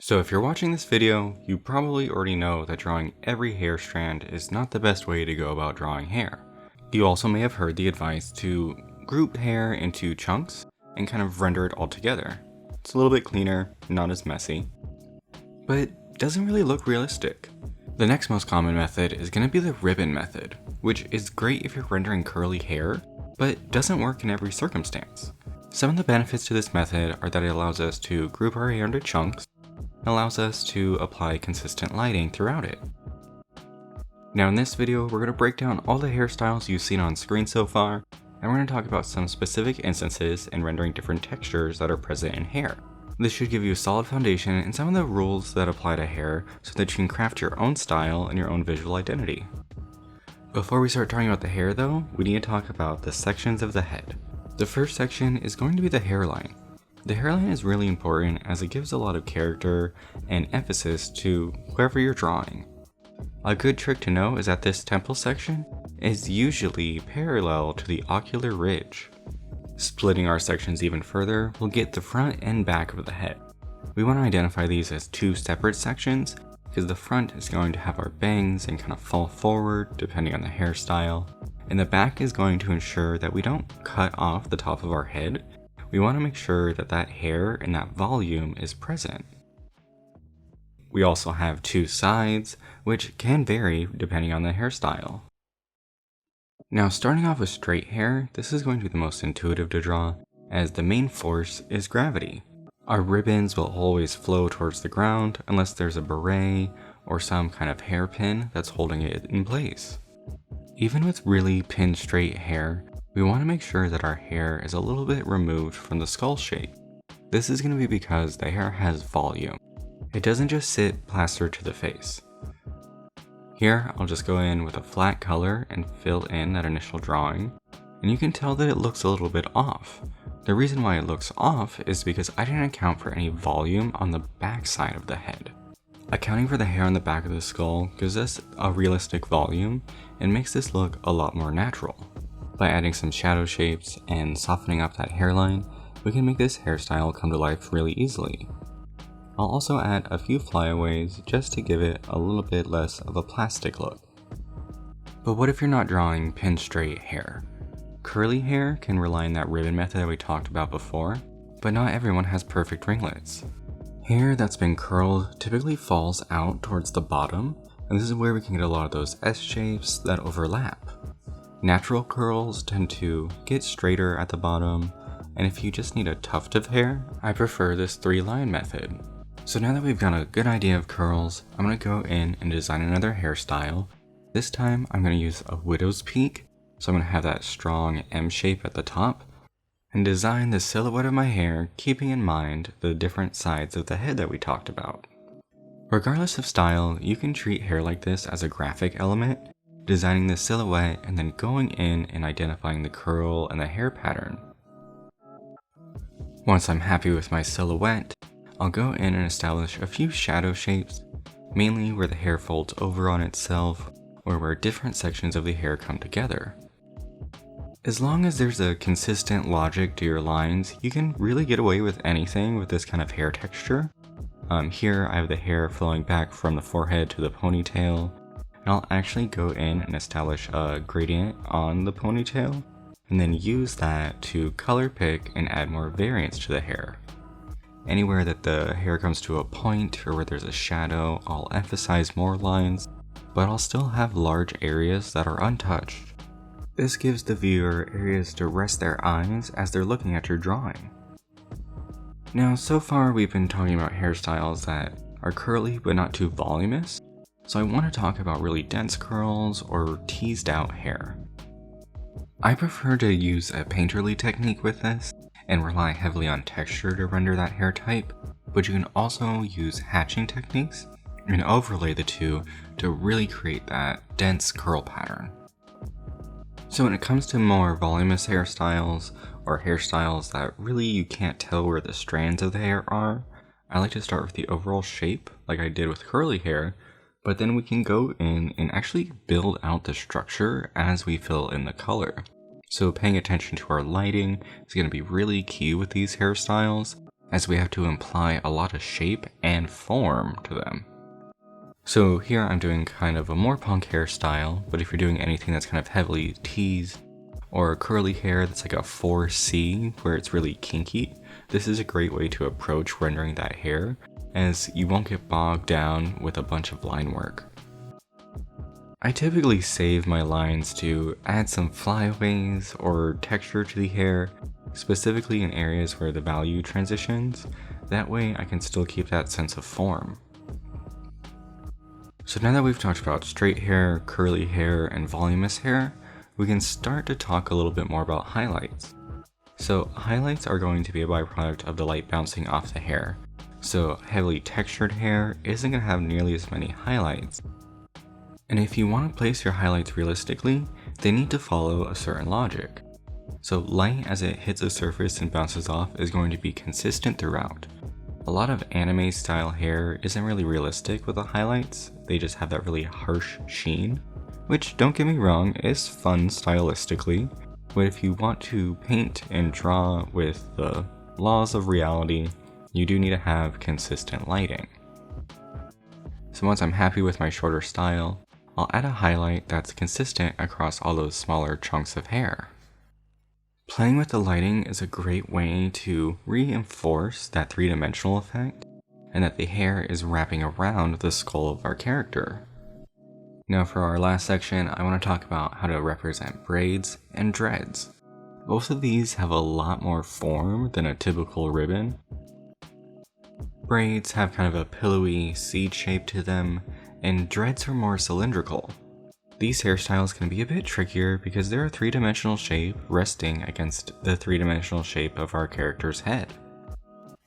So if you're watching this video, you probably already know that drawing every hair strand is not the best way to go about drawing hair. You also may have heard the advice to group hair into chunks and kind of render it all together. It's a little bit cleaner, not as messy, but doesn't really look realistic. The next most common method is going to be the ribbon method, which is great if you're rendering curly hair, but doesn't work in every circumstance. Some of the benefits to this method are that it allows us to group our hair into chunks, and allows us to apply consistent lighting throughout it. Now in this video, we're going to break down all the hairstyles you've seen on screen so far, and we're going to talk about some specific instances in rendering different textures that are present in hair. This should give you a solid foundation and some of the rules that apply to hair so that you can craft your own style and your own visual identity. Before we start talking about the hair though, we need to talk about the sections of the head. The first section is going to be the hairline. The hairline is really important as it gives a lot of character and emphasis to whoever you're drawing. A good trick to know is that this temple section is usually parallel to the ocular ridge. Splitting our sections even further, we'll get the front and back of the head. We want to identify these as two separate sections because the front is going to have our bangs and kind of fall forward depending on the hairstyle, and the back is going to ensure that we don't cut off the top of our head. We want to make sure that that hair and that volume is present. We also have two sides, which can vary depending on the hairstyle. Now starting off with straight hair, this is going to be the most intuitive to draw, as the main force is gravity. Our ribbons will always flow towards the ground unless there's a beret or some kind of hairpin that's holding it in place. Even with really pin straight hair, we want to make sure that our hair is a little bit removed from the skull shape. This is going to be because the hair has volume. It doesn't just sit plastered to the face. Here, I'll just go in with a flat color and fill in that initial drawing, and you can tell that it looks a little bit off. The reason why it looks off is because I didn't account for any volume on the back side of the head. Accounting for the hair on the back of the skull gives us a realistic volume and makes this look a lot more natural. By adding some shadow shapes and softening up that hairline, we can make this hairstyle come to life really easily. I'll also add a few flyaways just to give it a little bit less of a plastic look. But what if you're not drawing pin straight hair? Curly hair can rely on that ribbon method that we talked about before, but not everyone has perfect ringlets. Hair that's been curled typically falls out towards the bottom, and this is where we can get a lot of those S shapes that overlap. Natural curls tend to get straighter at the bottom, and if you just need a tuft of hair, I prefer this 3-line method. So now that we've got a good idea of curls, I'm going to go in and design another hairstyle. This time I'm going to use a widow's peak, so I'm going to have that strong M shape at the top, and design the silhouette of my hair keeping in mind the different sides of the head that we talked about. Regardless of style, you can treat hair like this as a graphic element, designing the silhouette and then going in and identifying the curl and the hair pattern. Once I'm happy with my silhouette, I'll go in and establish a few shadow shapes, mainly where the hair folds over on itself or where different sections of the hair come together. As long as there's a consistent logic to your lines, you can really get away with anything with this kind of hair texture. Here I have the hair flowing back from the forehead to the ponytail, and I'll actually go in and establish a gradient on the ponytail, and then use that to color pick and add more variance to the hair. Anywhere that the hair comes to a point or where there's a shadow, I'll emphasize more lines, but I'll still have large areas that are untouched. This gives the viewer areas to rest their eyes as they're looking at your drawing. Now, so far we've been talking about hairstyles that are curly but not too voluminous, so I want to talk about really dense curls or teased out hair. I prefer to use a painterly technique with this and rely heavily on texture to render that hair type, but you can also use hatching techniques and overlay the two to really create that dense curl pattern. So when it comes to more voluminous hairstyles, or hairstyles that really you can't tell where the strands of the hair are, I like to start with the overall shape, like I did with curly hair, but then we can go in and actually build out the structure as we fill in the color. So paying attention to our lighting is going to be really key with these hairstyles, as we have to imply a lot of shape and form to them. So here I'm doing kind of a more punk hairstyle, but if you're doing anything that's kind of heavily teased, or curly hair that's like a 4C where it's really kinky, this is a great way to approach rendering that hair, as you won't get bogged down with a bunch of line work. I typically save my lines to add some flyaways or texture to the hair, specifically in areas where the value transitions. That way I can still keep that sense of form. So now that we've talked about straight hair, curly hair, and voluminous hair, we can start to talk a little bit more about highlights. So highlights are going to be a byproduct of the light bouncing off the hair. So heavily textured hair isn't going to have nearly as many highlights. And if you want to place your highlights realistically, they need to follow a certain logic. So light as it hits a surface and bounces off is going to be consistent throughout. A lot of anime style hair isn't really realistic with the highlights, they just have that really harsh sheen, which, don't get me wrong, is fun stylistically, but if you want to paint and draw with the laws of reality, you do need to have consistent lighting. So once I'm happy with my shorter style, I'll add a highlight that's consistent across all those smaller chunks of hair. Playing with the lighting is a great way to reinforce that three-dimensional effect, and that the hair is wrapping around the skull of our character. Now for our last section, I want to talk about how to represent braids and dreads. Both of these have a lot more form than a typical ribbon. Braids have kind of a pillowy seed shape to them, and dreads are more cylindrical. These hairstyles can be a bit trickier because they're a three-dimensional shape resting against the three-dimensional shape of our character's head.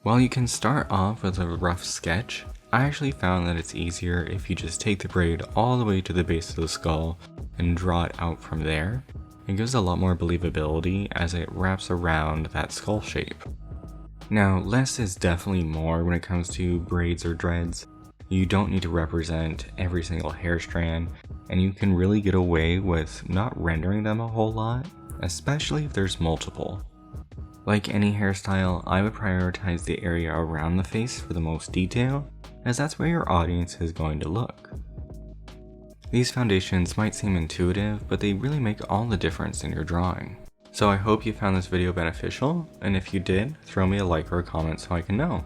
While you can start off with a rough sketch, I actually found that it's easier if you just take the braid all the way to the base of the skull and draw it out from there. It gives a lot more believability as it wraps around that skull shape. Now, less is definitely more when it comes to braids or dreads. You don't need to represent every single hair strand, and you can really get away with not rendering them a whole lot, especially if there's multiple. Like any hairstyle, I would prioritize the area around the face for the most detail, as that's where your audience is going to look. These foundations might seem intuitive, but they really make all the difference in your drawing. So I hope you found this video beneficial, and if you did, throw me a like or a comment so I can know.